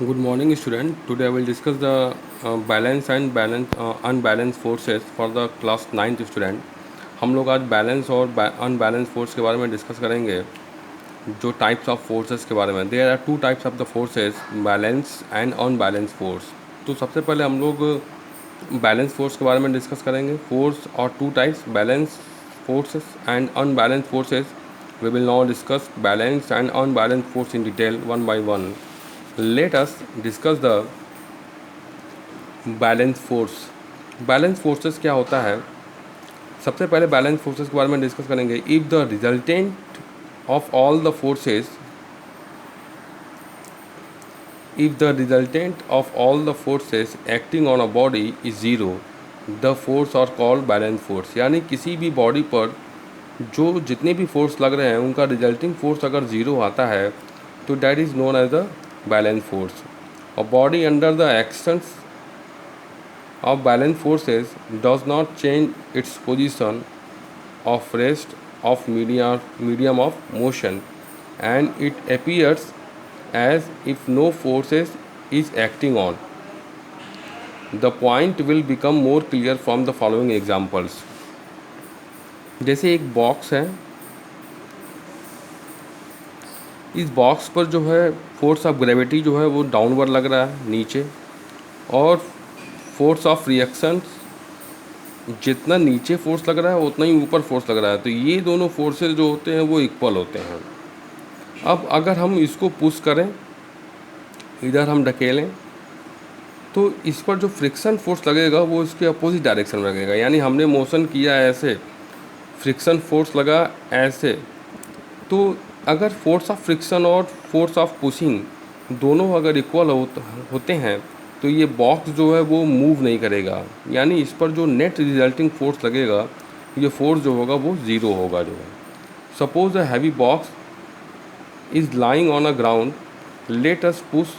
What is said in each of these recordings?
Good morning, student. Today I will discuss the unbalanced forces for the class 9th student. हम लोग आज balance और unbalance force के बारे में डिस्कस करेंगे, जो टाइप्स ऑफ फोर्सेस के बारे में। There are two types of the forces, balance and unbalance force. तो सबसे पहले हम लोग बैलेंस फोर्स के बारे में डिस्कस करेंगे। फोर्स और two types, balance forces and unbalance forces. We will now discuss balance and unbalance force in detail one by one. Let us discuss the balance force. Balance forces क्या होता है? सबसे पहले बैलेंस फोर्सेस के बारे में discuss करेंगे। If the resultant of all the forces if the resultant of all the forces acting on a body is zero, the force are called balance force. यानी किसी भी बॉडी पर जो जितने भी फोर्स लग रहे हैं उनका रिजल्टिंग फोर्स अगर ज़ीरो आता है तो that is known as the balance force. A body under the actions of balance forces does not change its position of rest of medium of motion, and it appears as if no forces is acting on. The point will become more clear from the following examples. जैसे एक box है, इस box पर जो है force of gravity जो है वो डाउनवर्ड लग रहा है नीचे, और फोर्स ऑफ रिएक्शन जितना नीचे फोर्स लग रहा है उतना ही ऊपर फोर्स लग रहा है। तो ये दोनों फोर्सेस जो होते हैं वो इक्वल होते हैं। अब अगर हम इसको पुश करें, इधर हम ढकेलें, तो इस पर जो फ्रिक्शन फोर्स लगेगा वो इसके अपोजिट डायरेक्शन में लगेगा। यानी हमने मोशन किया ऐसे, फ्रिक्शन फोर्स लगा ऐसे, तो अगर फोर्स ऑफ फ्रिक्शन और फोर्स ऑफ पुशिंग दोनों अगर इक्वल होते हैं तो ये बॉक्स जो है वो मूव नहीं करेगा। यानी इस पर जो नेट रिजल्टिंग फोर्स लगेगा, ये फोर्स जो होगा वो ज़ीरो होगा जो है। Suppose a heavy box is lying on a ground, let us push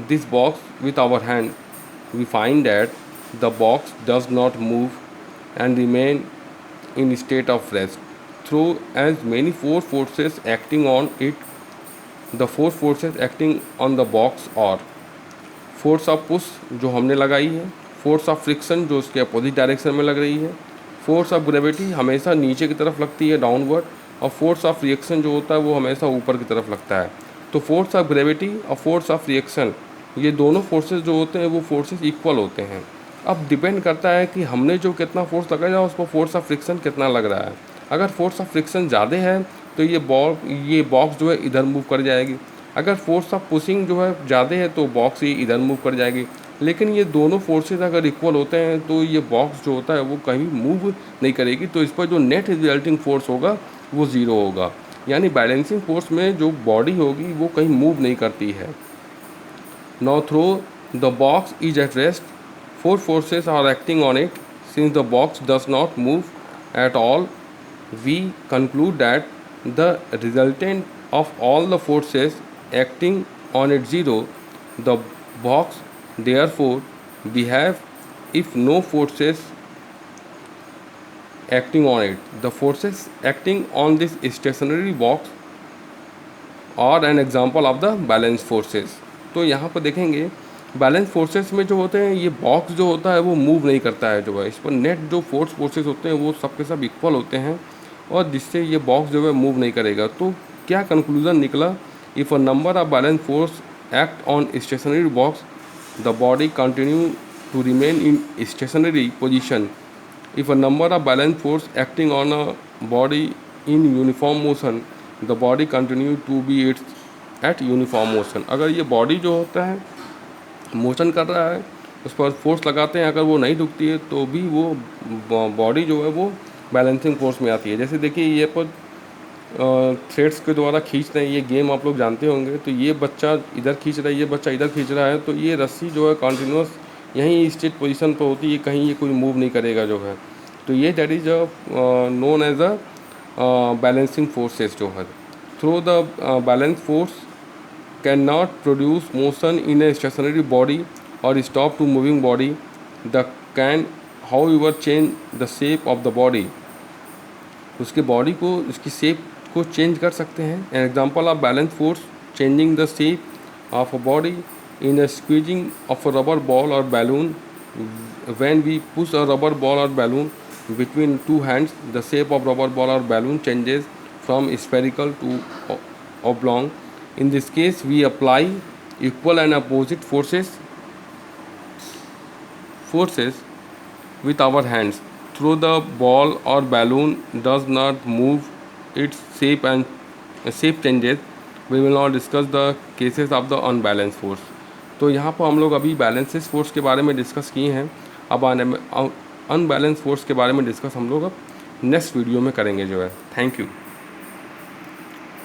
this box with our hand, we find that the box does not move and remain in state of rest through as many four forces acting on it. The four forces acting on the box are force of push जो हमने लगाई है, force of friction जो उसके opposite direction में लग रही है, फोर्स ऑफ ग्रेविटी हमेशा नीचे की तरफ लगती है डाउनवर्ड, और फोर्स ऑफ रिएक्शन जो होता है वो हमेशा ऊपर की तरफ लगता है। तो फोर्स ऑफ ग्रेविटी और फोर्स ऑफ रिएक्शन, ये दोनों फोर्सेस जो होते हैं वो फोर्सेस इक्वल होते हैं। अब डिपेंड करता है कि हमने जो कितना फोर्स लगाया उस पर फोर्स ऑफ फ्रिक्शन कितना लग रहा है। अगर फोर्स ऑफ फ्रिक्शन ज़्यादा है तो ये बॉक्स जो है इधर मूव कर जाएगी। अगर फोर्स ऑफ पुशिंग जो है ज़्यादा है तो बॉक्स ये इधर मूव कर जाएगी। लेकिन ये दोनों फोर्सेस अगर इक्वल होते हैं तो ये बॉक्स जो होता है वो कहीं मूव नहीं करेगी। तो इस पर जो नेट रिजल्टिंग फोर्स होगा वो ज़ीरो होगा। यानी बैलेंसिंग फोर्स में जो बॉडी होगी वो कहीं मूव नहीं करती है। Now through the box is at rest, four forces are acting on it. Since the box does not move at all, we conclude that the resultant of all the forces acting on it zero. The box therefore behave if no forces acting on it. The forces acting on this stationary box और N example of the balance forces. तो यहाँ पर देखेंगे balance forces में जो होते हैं ये बॉक्स जो होता है वो मूव नहीं करता है जो है। इस पर नेट जो फोर्सेस होते हैं वो सबके सब इक्वल होते हैं, और जिससे ये बॉक्स जो है मूव नहीं करेगा। तो क्या कंक्लूजन निकला? If a number of balance force act on stationary box, the body continue to remain in stationary position. If a number of balance force acting on a body in uniform motion, the body continue to be its at uniform motion. अगर ये body जो होता है motion कर रहा है, उस पर फोर्स लगाते हैं, अगर वो नहीं रुकती है तो भी वो बॉडी जो है वो बैलेंसिंग फोर्स में आती है। जैसे देखिए ये पर थ्रेड्स के द्वारा खींच रहे हैं, ये गेम आप लोग जानते होंगे। तो ये बच्चा इधर खींच रहा है, ये बच्चा इधर खींच रहा है, तो ये रस्सी जो है कंटिन्यूस यहीं स्टेट पोजीशन पर होती है, कहीं ये कोई मूव नहीं करेगा जो है। तो ये that is known as a balancing forces जो है। Through the balance force can not produce motion in a stationary body और stop to moving body, the can however change the shape of the body. उसके body को, उसकी shape को change कर सकते हैं। An example of balance force changing the shape of a body In a squeezing of a rubber ball or balloon, when we push a rubber ball or balloon between two hands, the shape of rubber ball or balloon changes from spherical to oblong. In this case, we apply equal and opposite forces with our hands. Though the ball or balloon does not move, its shape and shape changes. We will now discuss the cases of the unbalanced force. तो यहाँ पर हम लोग अभी balances force के बारे में discuss किए हैं. अब अनबैलेंस फोर्स के बारे में डिस्कस हम लोग अब नेक्स्ट वीडियो में करेंगे जो है. Thank you.